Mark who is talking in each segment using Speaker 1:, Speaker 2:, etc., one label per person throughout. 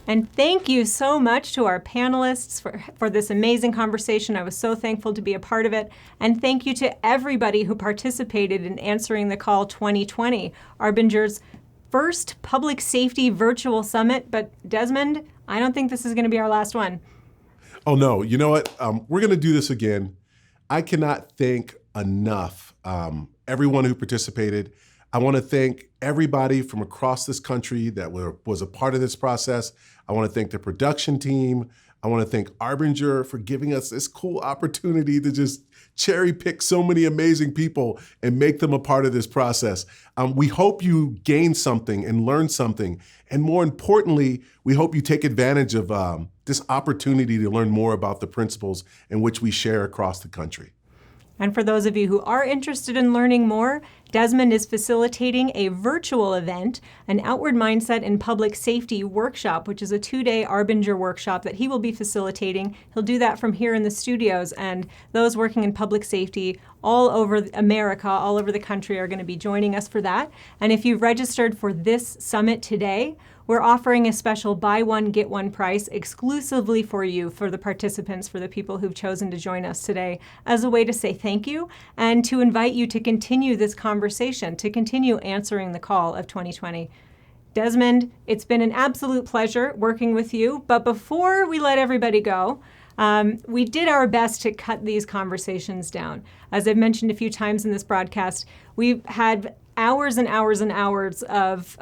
Speaker 1: And thank you so much to our panelists for this amazing conversation. I was so thankful to be a part of it. And thank you to everybody who participated in Answering the Call 2020, Arbinger's first public safety virtual summit. But Desmond, I don't think this is going to be our last one.
Speaker 2: Oh, no. You know what? We're going to do this again. I cannot thank enough everyone who participated. I want to thank everybody from across this country that was a part of this process. I want to thank the production team. I want to thank Arbinger for giving us this cool opportunity to just cherry pick so many amazing people and make them a part of this process. We hope you gain something and learn something. And more importantly, we hope you take advantage of this opportunity to learn more about the principles in which we share across the country.
Speaker 1: And for those of you who are interested in learning more, Desmond is facilitating a virtual event, an Outward Mindset in Public Safety workshop, which is a 2-day Arbinger workshop that he will be facilitating. He'll do that from here in the studios, and those working in public safety all over America, all over the country, are going to be joining us for that. And if you've registered for this summit today, we're offering a special buy one, get one price exclusively for you, for the participants, for the people who've chosen to join us today, as a way to say thank you and to invite you to continue this conversation, to continue answering the call of 2020. Desmond, it's been an absolute pleasure working with you. But before we let everybody go, we did our best to cut these conversations down. As I've mentioned a few times in this broadcast, we've had hours and hours and hours of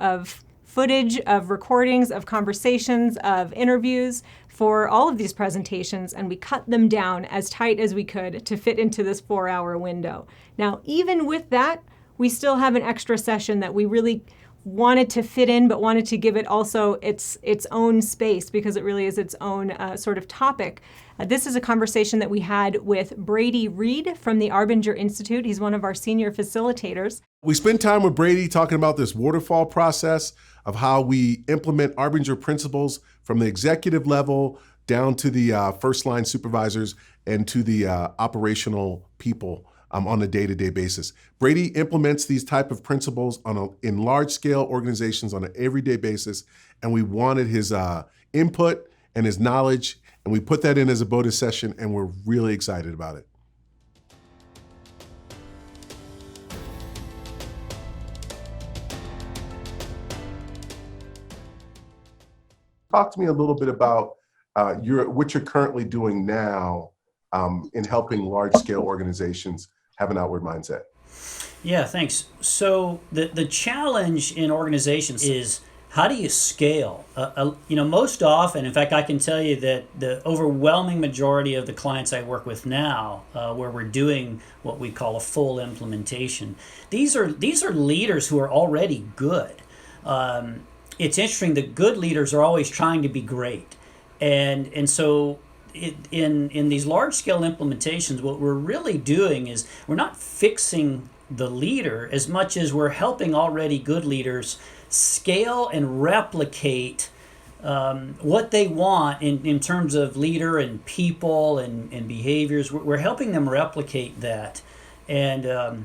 Speaker 1: footage, of recordings, of conversations, of interviews for all of these presentations, and we cut them down as tight as we could to fit into this 4-hour window. Now, even with that, we still have an extra session that we really wanted to fit in, but wanted to give it also its own space, because it really is its own sort of topic. This is a conversation that we had with Brady Reed from the Arbinger Institute. He's one of our senior facilitators.
Speaker 2: We spent time with Brady talking about this waterfall process of how we implement Arbinger principles from the executive level down to the first line supervisors and to the operational people on a day-to-day basis. Brady implements these type of principles in large-scale organizations on an everyday basis, and we wanted his input and his knowledge, and we put that in as a bonus session, and we're really excited about it. Talk to me a little bit about what you're currently doing now in helping large-scale organizations have an outward mindset.
Speaker 3: Yeah, thanks. So the challenge in organizations is, how do you scale? Most often, in fact, I can tell you that the overwhelming majority of the clients I work with now, where we're doing what we call a full implementation, these are leaders who are already good. It's interesting that good leaders are always trying to be great, and so in these large-scale implementations, what we're really doing is we're not fixing the leader as much as we're helping already good leaders scale and replicate what they want in terms of leader and people and behaviors. We're helping them replicate that, and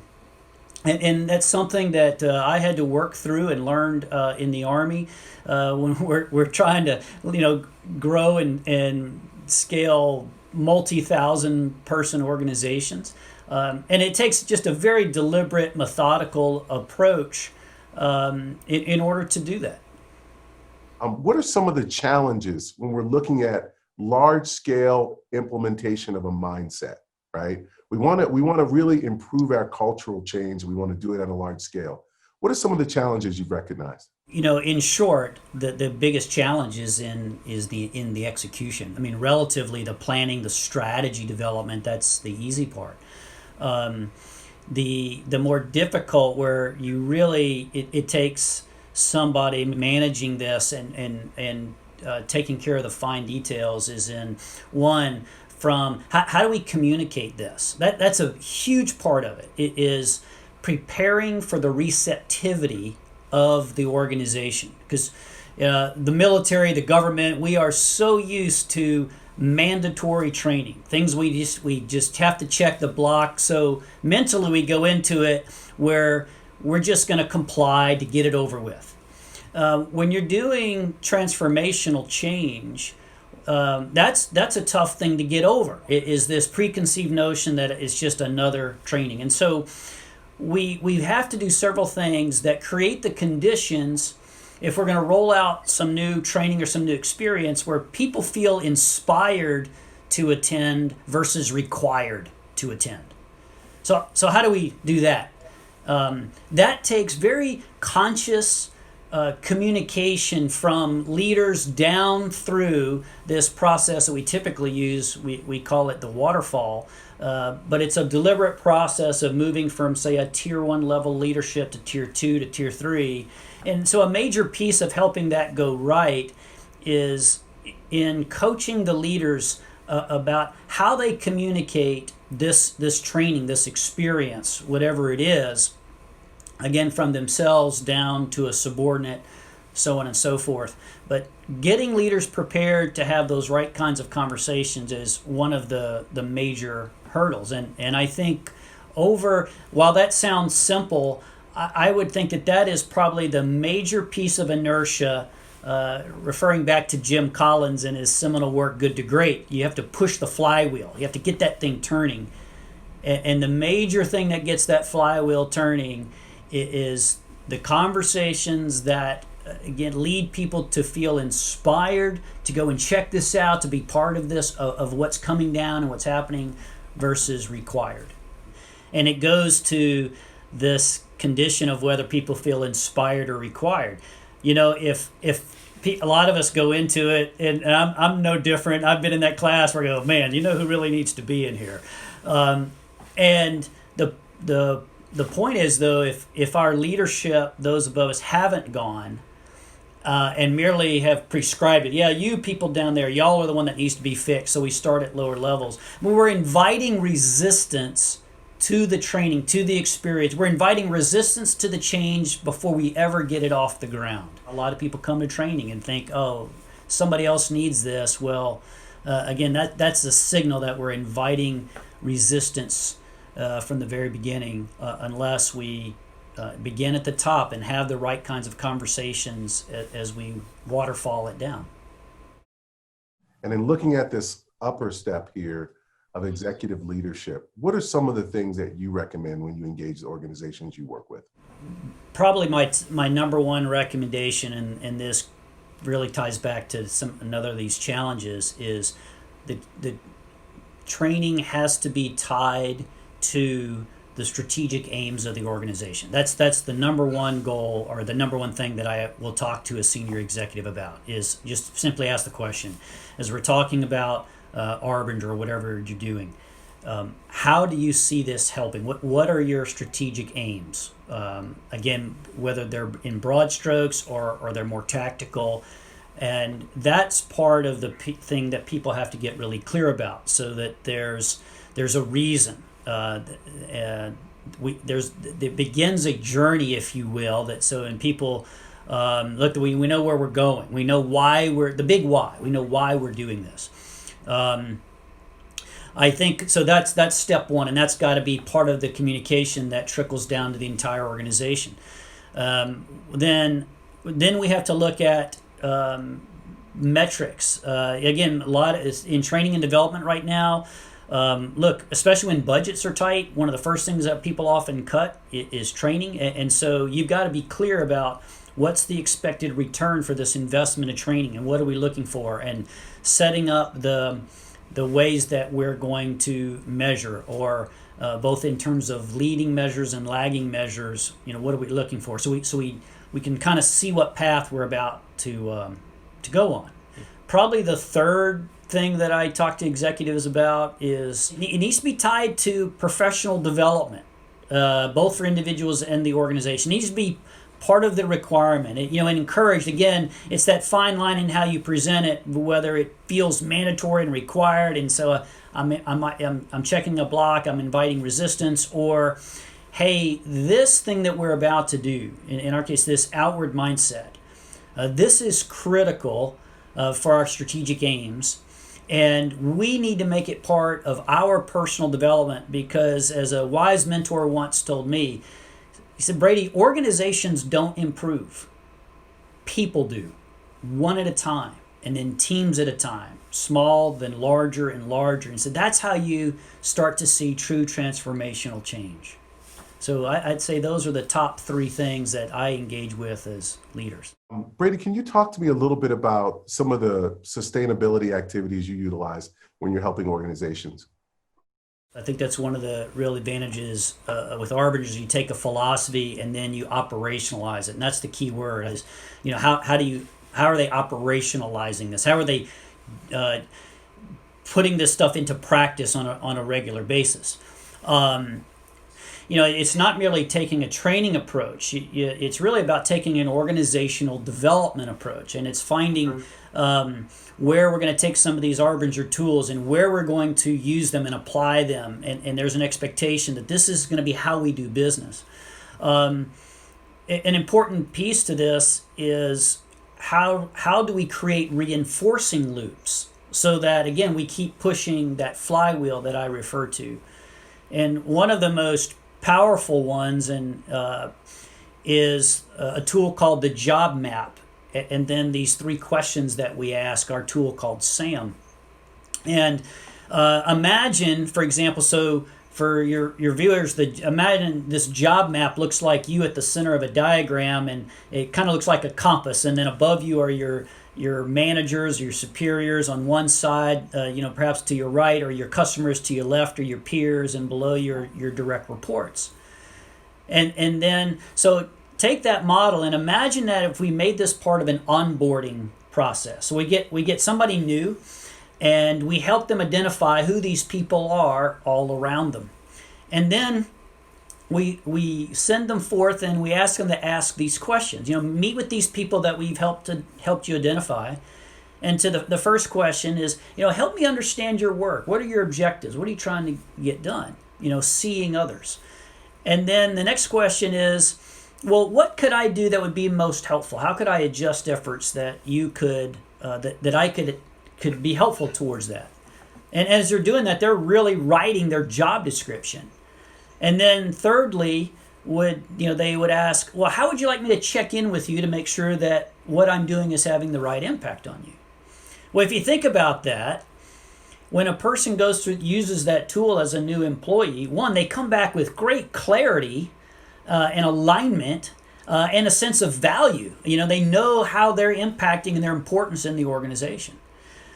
Speaker 3: that's something that I had to work through and learned in the Army when we're trying to grow and scale multi-thousand person organizations. And it takes just a very deliberate, methodical approach in order to do that.
Speaker 2: What are some of the challenges when we're looking at large-scale implementation of a mindset, right? We want to really improve our cultural change. We want to do it on a large scale. What are some of the challenges you've recognized?
Speaker 3: In short, the biggest challenge is in the execution. I mean, relatively, the planning, the strategy development, that's the easy part. The more difficult, where you really it takes somebody managing this and taking care of the fine details, is in one, from how do we communicate this? That's a huge part of it. It is preparing for the receptivity of the organization, because the military, the government, we are so used to mandatory training, things we just have to check the block. So mentally we go into it where we're just going to comply to get it over with. When you're doing transformational change, that's a tough thing to get over. It is this preconceived notion that it's just another training. And so we have to do several things that create the conditions if we're going to roll out some new training or some new experience where people feel inspired to attend versus required to attend. So how do we do that? That takes very conscious communication from leaders down through this process that we typically use. We call it the waterfall, but it's a deliberate process of moving from, say, a tier 1 level leadership to tier 2 to tier 3. And so a major piece of helping that go right is in coaching the leaders about how they communicate this training, this experience, whatever it is, again, from themselves down to a subordinate, so on and so forth. But getting leaders prepared to have those right kinds of conversations is one of the major hurdles. And I think while that sounds simple, I would think that is probably the major piece of inertia, referring back to Jim Collins and his seminal work, Good to Great. You have to push the flywheel. You have to get that thing turning. And the major thing that gets that flywheel turning is the conversations that, again, lead people to feel inspired to go and check this out, to be part of this, of what's coming down and what's happening, versus required. And it goes to this condition of whether people feel inspired or required. If a lot of us go into it, and I'm no different. I've been in that class where I go, man, who really needs to be in here? And the point is, though, if our leadership, those above us, haven't gone and merely have prescribed it, you people down there, y'all are the one that needs to be fixed, so we start at lower levels. When we're inviting resistance to the training, to the experience, we're inviting resistance to the change before we ever get it off the ground. A lot of people come to training and think, oh, somebody else needs this. Well, again, that's a signal that we're inviting resistance from the very beginning, unless we begin at the top and have the right kinds of conversations as we waterfall it down.
Speaker 2: And in looking at this upper step here of executive leadership, what are some of the things that you recommend when you engage the organizations you work with?
Speaker 3: Probably my number one recommendation, and this really ties back to another of these challenges, is the training has to be tied to the strategic aims of the organization. That's the number one goal, or the number one thing that I will talk to a senior executive about, is just simply ask the question, as we're talking about Arbinger or whatever you're doing, how do you see this helping? What are your strategic aims? Again, whether they're in broad strokes or they're more tactical. And that's part of the thing that people have to get really clear about, so that there's a reason. It begins a journey, if you will, when people look, we know where we're going. We know why the big why. We know why we're doing this. I think so. That's step one, and that's got to be part of the communication that trickles down to the entire organization. Then we have to look at metrics. Again, a lot in training and development right now. Look, especially when budgets are tight, one of the first things that people often cut is training, and so you've got to be clear about what's the expected return for this investment in training, and what are we looking for, and setting up the ways that we're going to measure, or both in terms of leading measures and lagging measures. What are we looking for? So we can kind of see what path we're about to go on. Probably the third thing that I talk to executives about is it needs to be tied to professional development, both for individuals and the organization. It needs to be part of the requirement. And encouraged. Again, it's that fine line in how you present it, whether it feels mandatory and required, and so I'm checking a block, I'm inviting resistance, or hey, this thing that we're about to do, in our case, this outward mindset, this is critical for our strategic aims. And we need to make it part of our personal development, because as a wise mentor once told me, he said, Brady, organizations don't improve. people do, one at a time, and then teams at a time, small, then larger and larger. And so that's how you start to see true transformational change. So I'd say those are the top three things that I engage with as leaders.
Speaker 2: Brady, can you talk to me a little bit about some of the sustainability activities you utilize when you're helping organizations?
Speaker 3: I think that's one of the real advantages with Arbinger is you take a philosophy and then you operationalize it. And that's the key word is, how are they operationalizing this? How are they putting this stuff into practice on a regular basis? It's not merely taking a training approach. It's really about taking an organizational development approach, and it's finding where we're going to take some of these Arbinger tools and where we're going to use them and apply them. And there's an expectation that this is going to be how we do business. An important piece to this is how do we create reinforcing loops so that, again, we keep pushing that flywheel that I refer to. And one of the most powerful ones is a tool called the job map. And then these three questions that we ask our tool called SAM. And imagine, for example, so for your viewers, imagine this job map looks like you at the center of a diagram, and it kind of looks like a compass. And then above you are your managers, your superiors on one side, perhaps to your right, or your customers to your left, or your peers, and below your direct reports. And then, so take that model and imagine that if we made this part of an onboarding process. So we get somebody new, and we help them identify who these people are all around them. And then we send them forth and we ask them to ask these questions. Meet with these people that we've helped you identify. And to the first question is, help me understand your work. What are your objectives? What are you trying to get done? Seeing others. And then the next question is, well, what could I do that would be most helpful? How could I adjust efforts that you could that I could be helpful towards that? And as they're doing that, they're really writing their job description. And then thirdly, they would ask, well, how would you like me to check in with you to make sure that what I'm doing is having the right impact on you? Well, if you think about that, when a person uses that tool as a new employee, one, they come back with great clarity and alignment and a sense of value. They know how they're impacting and their importance in the organization.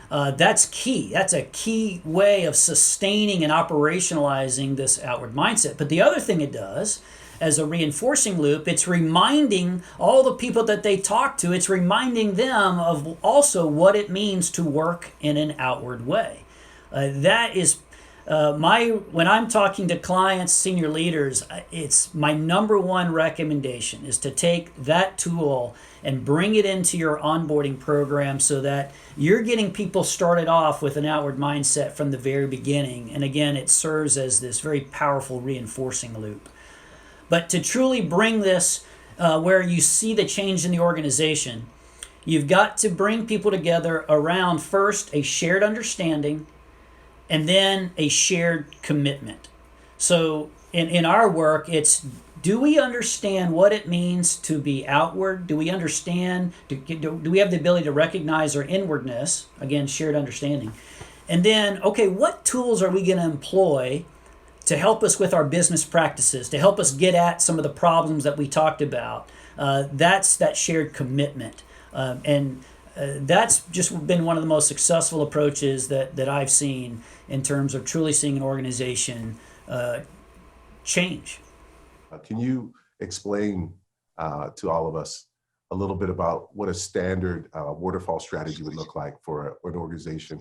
Speaker 3: That's key. That's a key way of sustaining and operationalizing this outward mindset. But the other thing it does, as a reinforcing loop, it's reminding all the people that they talk to, it's reminding them of also what it means to work in an outward way. That is when I'm talking to clients, senior leaders, it's my number one recommendation is to take that tool and bring it into your onboarding program so that you're getting people started off with an outward mindset from the very beginning. And again, it serves as this very powerful reinforcing loop. But to truly bring this where you see the change in the organization, you've got to bring people together around first a shared understanding and then a shared commitment. So in our work, it's, do we understand what it means to be outward? Do we understand, do we have the ability to recognize our inwardness? Again, shared understanding. And then, okay, what tools are we going to employ to help us with our business practices, to help us get at some of the problems that we talked about? That's that shared commitment. That's just been one of the most successful approaches that I've seen in terms of truly seeing an organization change.
Speaker 2: Can you explain to all of us a little bit about what a standard waterfall strategy would look like for an organization?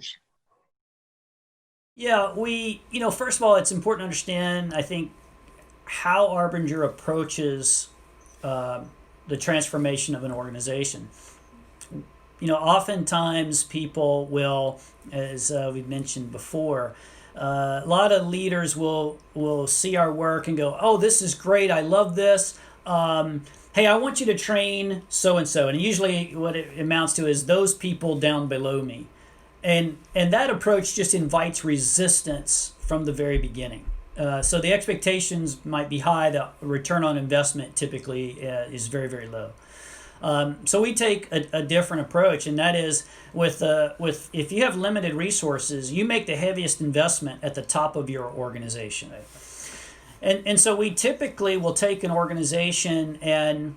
Speaker 3: Yeah, first of all, it's important to understand, I think, how Arbinger approaches the transformation of an organization. Oftentimes people will, as we've mentioned before, a lot of leaders will see our work and go, oh, this is great, I love this. Hey, I want you to train so-and-so. And usually what it amounts to is those people down below me. And that approach just invites resistance from the very beginning. So the expectations might be high, the return on investment typically is very, very low. So we take a different approach, and that is with if you have limited resources, you make the heaviest investment at the top of your organization. And so we typically will take an organization and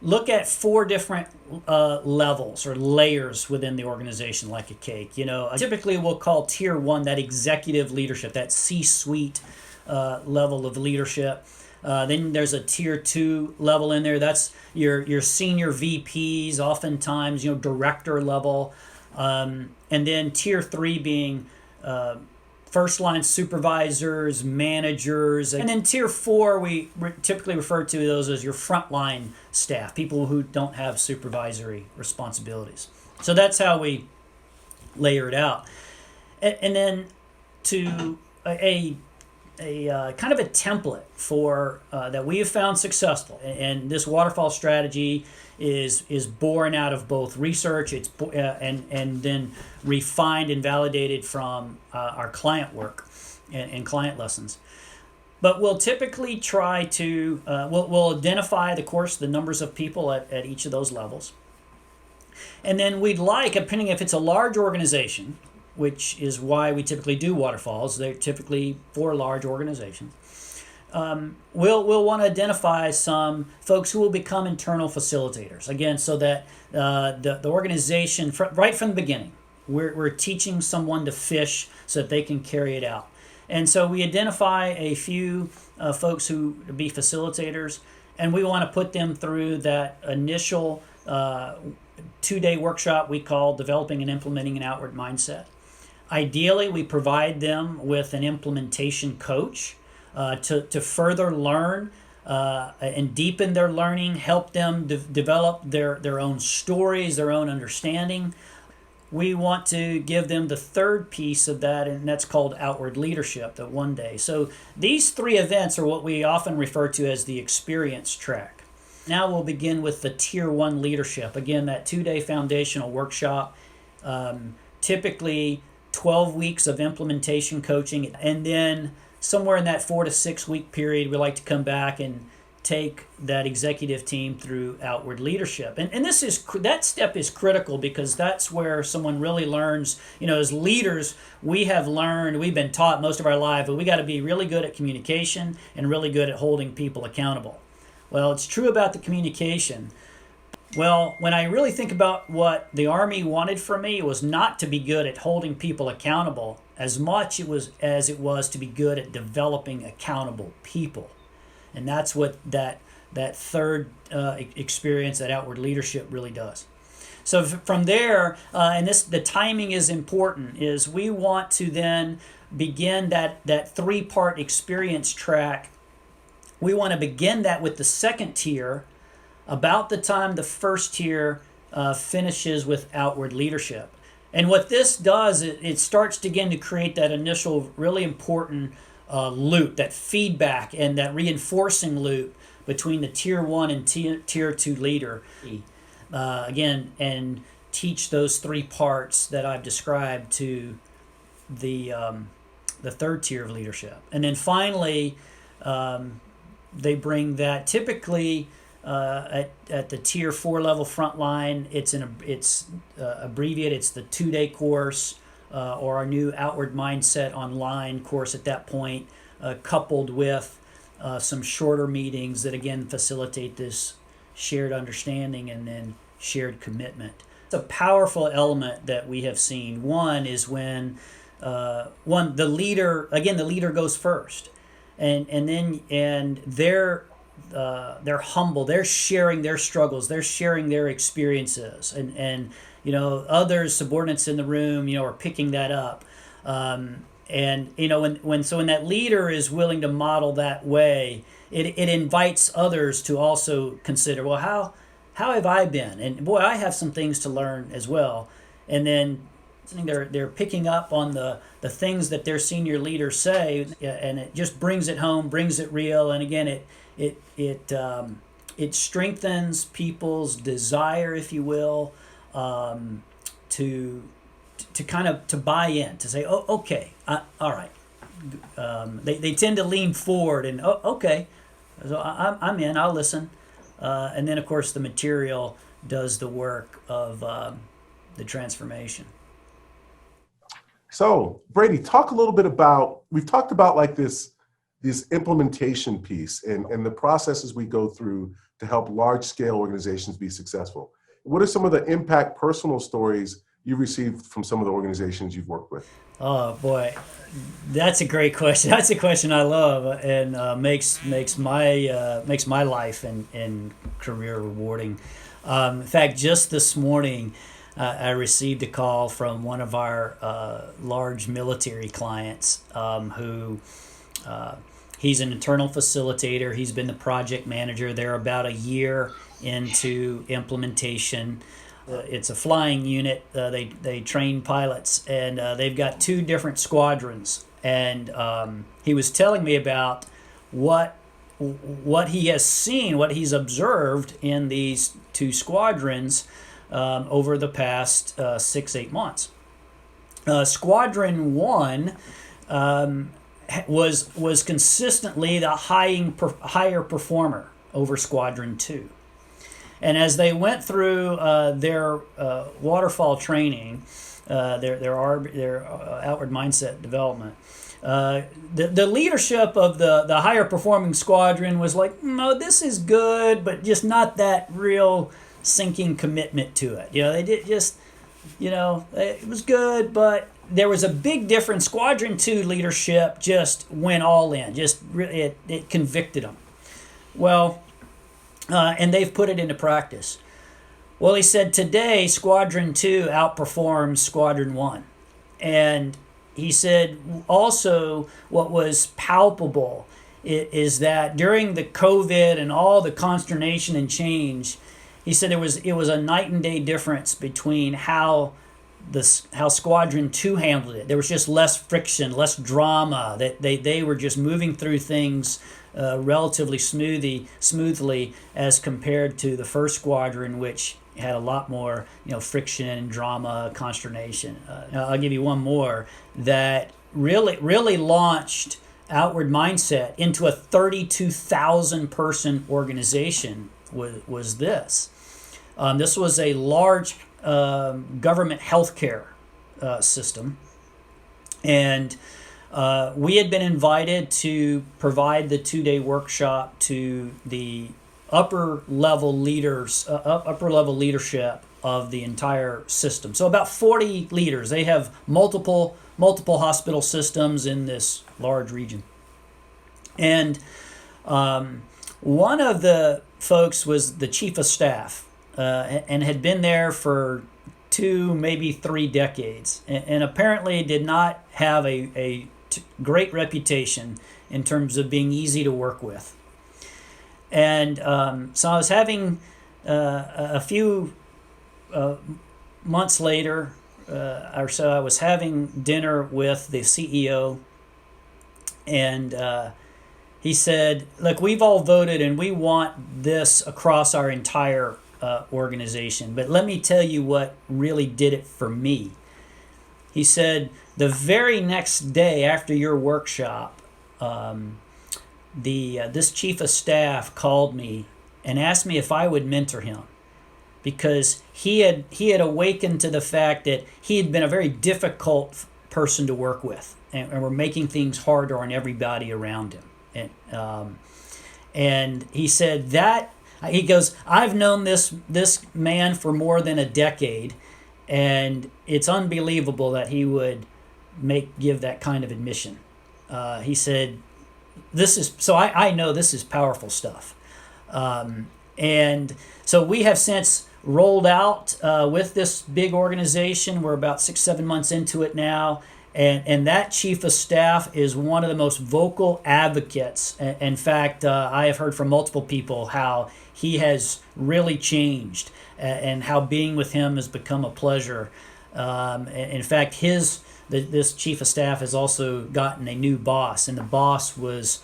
Speaker 3: look at 4 different levels or layers within the organization, like a cake. Typically we'll call tier 1 that executive leadership, that C-suite level of leadership. Then there's a tier 2 level in there. That's your senior VPs, oftentimes director level, and then tier 3 being first line supervisors, managers, and then tier 4 we typically refer to those as your frontline staff, people who don't have supervisory responsibilities. So that's how we layer it out, and then to a kind of a template for that we have found successful, and this waterfall strategy is born out of both research, and then refined and validated from our client work and client lessons. But we'll typically try to we'll identify the numbers of people at each of those levels, and then we'd like, depending if it's a large organization, which is why we typically do waterfalls. They're typically for large organizations. We'll want to identify some folks who will become internal facilitators. Again, so that the organization, right from the beginning, we're teaching someone to fish so that they can carry it out. And so we identify a few folks who be facilitators, and we want to put them through that initial 2-day workshop we call Developing and Implementing an Outward Mindset. Ideally, we provide them with an implementation coach to further learn and deepen their learning, help them develop their own stories, their own understanding. We want to give them the third piece of that, and that's called outward leadership, the 1 day. So these 3 events are what we often refer to as the experience track. Now we'll begin with the tier 1 leadership. Again, that 2-day foundational workshop, typically 12 weeks of implementation coaching, and then somewhere in that 4 to 6 week period, we like to come back and take that executive team through outward leadership. And that step is critical, because that's where someone really learns. As leaders, we've been taught most of our life, but we got to be really good at communication and really good at holding people accountable. Well, it's true about the communication. Well, when I really think about what the Army wanted from me, it was not to be good at holding people accountable as much as it was to be good at developing accountable people. And that's what that third experience, that outward leadership, really does. So from there, and the timing is important, is we want to then begin that 3-part experience track. We want to begin that with the second tier about the time the first tier finishes with outward leadership. And what this does, it starts to begin to create that initial really important loop, that feedback and that reinforcing loop between the tier 1 and tier 2 leader. Again, and teach those 3 parts that I've described to the third tier of leadership. And then finally, they bring that typically at the tier 4 level frontline. It's abbreviated. It's the 2-day course or our new Outward Mindset online course at that point, coupled with some shorter meetings that again facilitate this shared understanding and then shared commitment. It's a powerful element that we have seen. One is when the leader goes first, and they're humble. They're sharing their struggles. They're sharing their experiences, and others, subordinates in the room, are picking that up. And when that leader is willing to model that way, it invites others to also consider, well, how have I been? And boy, I have some things to learn as well. And then they're picking up on the things that their senior leaders say, and it just brings it home, brings it real. And again, it strengthens people's desire, if you will, to buy in, to say, oh, okay, all right. They tend to lean forward and, okay, so I'm in, I'll listen. and then of course the material does the work of the transformation.
Speaker 2: So, Brady, talk a little bit about, we've talked about like this implementation piece and the processes we go through to help large scale organizations be successful. What are some of the impact personal stories you've received from some of the organizations you've worked with?
Speaker 3: Oh boy, that's a great question. That's a question I love, and makes my life and career rewarding. In fact, just this morning, I received a call from one of our large military clients who he's an internal facilitator. He's been the project manager. They're about a year into implementation. It's a flying unit. They train pilots, and they've got 2 different squadrons. And he was telling me about what he has seen, what he's observed in these 2 squadrons over the past 6-8 months. Squadron 1 was consistently the higher performer over Squadron 2. And as they went through their waterfall training, their outward mindset development, the leadership of the higher performing squadron was like, no, this is good, but just not that real sinking commitment to it. They did just, it was good, but there was a big difference. Squadron 2 leadership just went all in. Just it convicted them. Well, and they've put it into practice. Well, he said today Squadron 2 outperforms Squadron 1. And he said also what was palpable is that during the COVID and all the consternation and change, he said it was a night and day difference between how Squadron 2 handled it. There was just less friction, less drama. That they were just moving through things relatively smoothly as compared to the first squadron, which had a lot more friction, drama, consternation. I'll give you one more that really launched Outward Mindset into a 32,000 person organization. Was this? This was a large government healthcare system, and we had been invited to provide the 2-day workshop to the upper level leadership of the entire system. So about 40 leaders. They have multiple hospital systems in this large region, and one of the folks was the chief of staff, and had been there for 2, maybe 3 decades, and apparently did not have a great reputation in terms of being easy to work with. And so I was having a few months later or so, I was having dinner with the CEO, and he said, look, we've all voted and we want this across our entire organization, but let me tell you what really did it for me. He said, the very next day after your workshop, this chief of staff called me and asked me if I would mentor him, because he had awakened to the fact that he had been a very difficult person to work with, and were making things harder on everybody around him. And he said that, he goes, I've known this man for more than a decade, and it's unbelievable that he would give that kind of admission. He said, I know this is powerful stuff. And so we have since rolled out with this big organization. We're about 6-7 months into it now. And that chief of staff is one of the most vocal advocates. In fact, I have heard from multiple people how he has really changed, and how being with him has become a pleasure. In fact, this chief of staff has also gotten a new boss, and the boss was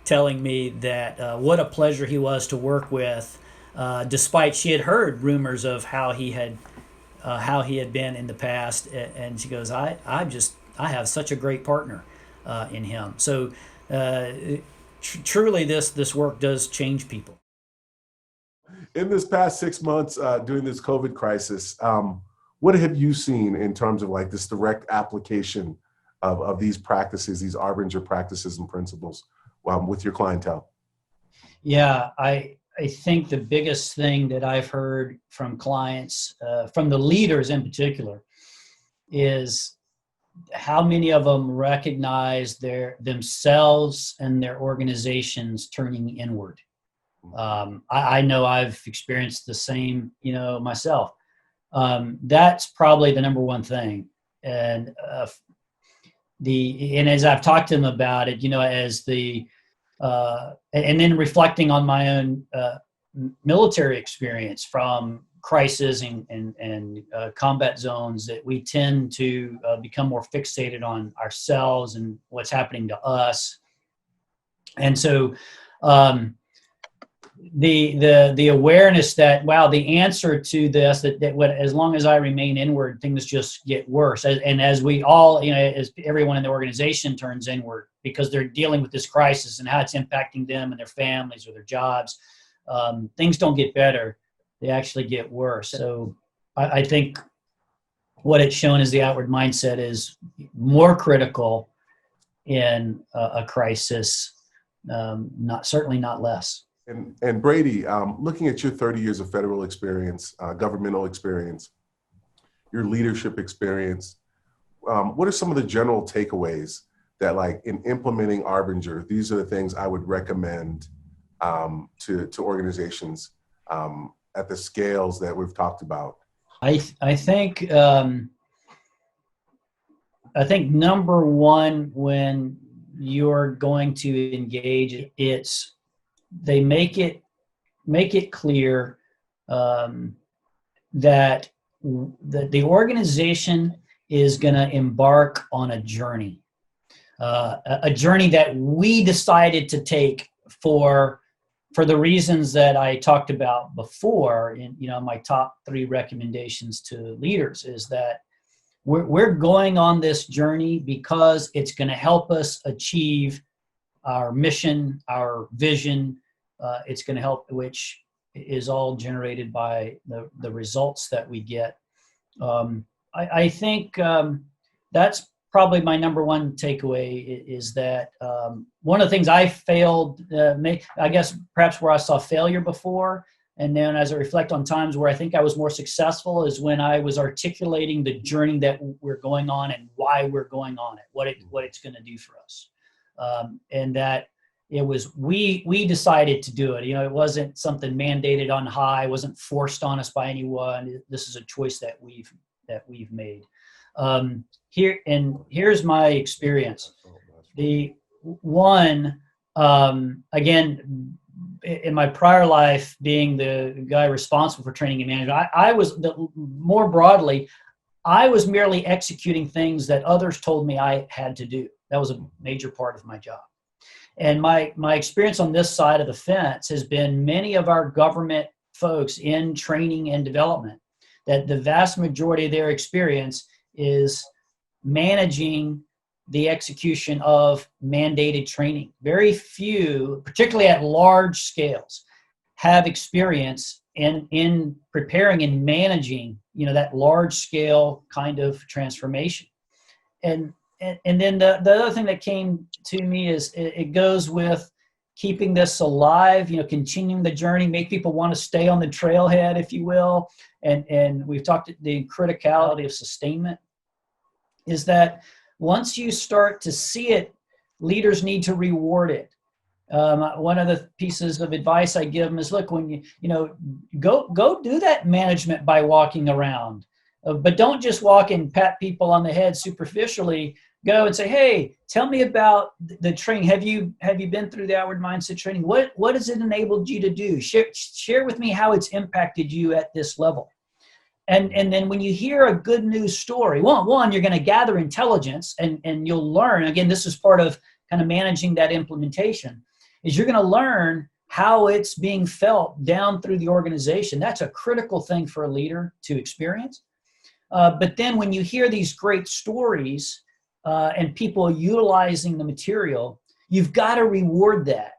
Speaker 3: telling me that what a pleasure he was to work with, despite she had heard rumors of how he had been in the past, and she goes, I have such a great partner in him. So truly, this work does change people.
Speaker 2: In this past 6 months during this COVID crisis, what have you seen in terms of like this direct application of these practices, these Arbinger practices and principles with your clientele?
Speaker 3: Yeah, I think the biggest thing that I've heard from clients, from the leaders in particular, is how many of them recognize themselves and their organizations turning inward. I know I've experienced the same, myself. That's probably the number one thing. And as I've talked to them about it, as and then reflecting on my own military experience from crisis and combat zones, that we tend to become more fixated on ourselves and what's happening to us. And so the awareness that, wow, the answer to this, that what, as long as I remain inward, things just get worse. And as we all, as everyone in the organization turns inward because they're dealing with this crisis and how it's impacting them and their families or their jobs, things don't get better. They actually get worse. So I think what it's shown is the outward mindset is more critical in a crisis, certainly not less.
Speaker 2: And Brady, looking at your 30 years of federal experience, governmental experience, your leadership experience, what are some of the general takeaways that, like, in implementing Arbinger, these are the things I would recommend to organizations at the scales that we've talked about?
Speaker 3: I think number one, when you're going to engage, they make it clear that the organization is going to embark on a journey that we decided to take for the reasons that I talked about before. In my top 3 recommendations to leaders is that we're going on this journey because it's going to help us achieve our mission, our vision. It's going to help, which is all generated by the results that we get. I think that's probably my number one takeaway, is that one of the things I failed, I guess perhaps where I saw failure before, and then as I reflect on times where I think I was more successful, is when I was articulating the journey that we're going on and why we're going on it, what it's going to do for us. And that it was, we decided to do it. It wasn't something mandated on high, it wasn't forced on us by anyone. This is a choice that we've made. Here's my experience. The one, again, in my prior life, being the guy responsible for training and management, I was more broadly, I was merely executing things that others told me I had to do. That was a major part of my job. And my experience on this side of the fence has been many of our government folks in training and development, that the vast majority of their experience is managing the execution of mandated training. Very few, particularly at large scales, have experience in preparing and managing, that large scale kind of transformation. And then the other thing that came to me is it goes with keeping this alive, continuing the journey, make people want to stay on the trailhead, if you will. And we've talked the criticality of sustainment, is that once you start to see it, leaders need to reward it. One of the pieces of advice I give them is, look, when go do that management by walking around, but don't just walk and pat people on the head superficially. Go and say, hey, tell me about the training. Have you been through the outward mindset training? What has it enabled you to do? Share with me how it's impacted you at this level. And then when you hear a good news story, one, you're going to gather intelligence and you'll learn. Again, this is part of kind of managing that implementation, is you're going to learn how it's being felt down through the organization. That's a critical thing for a leader to experience. But then when you hear these great stories and people utilizing the material, you've got to reward that.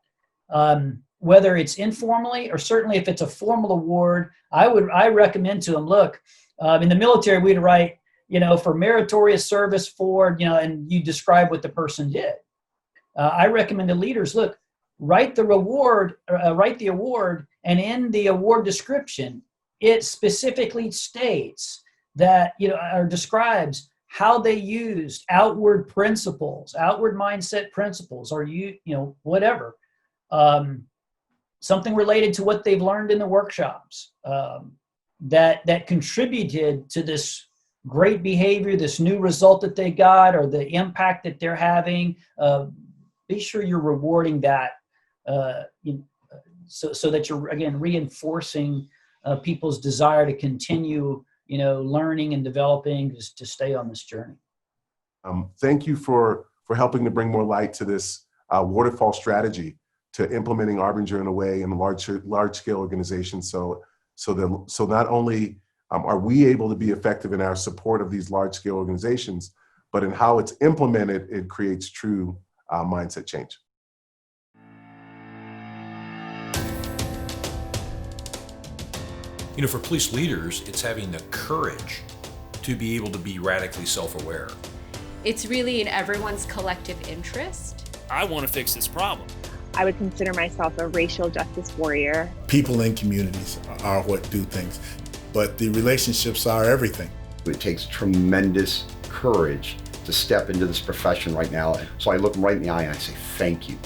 Speaker 3: whether it's informally or certainly if it's a formal award, I recommend to them, look, in the military, we'd write, for meritorious service for, and you describe what the person did. I recommend to leaders, look, write the award, and in the award description, it specifically states that, or describes how they used outward principles, outward mindset principles, or whatever. Something related to what they've learned in the workshops that contributed to this great behavior, this new result that they got, or the impact that they're having. Be sure you're rewarding that so that you're, again, reinforcing people's desire to continue, learning and developing to stay on this journey.
Speaker 2: Thank you for helping to bring more light to this waterfall strategy to implementing Arbinger in a way in large scale organizations. So not only are we able to be effective in our support of these large scale organizations, but in how it's implemented, it creates true mindset change.
Speaker 4: For police leaders, it's having the courage to be able to be radically self-aware.
Speaker 5: It's really in everyone's collective interest.
Speaker 6: I want to fix this problem.
Speaker 7: I would consider myself a racial justice warrior.
Speaker 8: People in communities are what do things, but the relationships are everything.
Speaker 9: It takes tremendous courage to step into this profession right now. So I look them right in the eye and I say, thank you.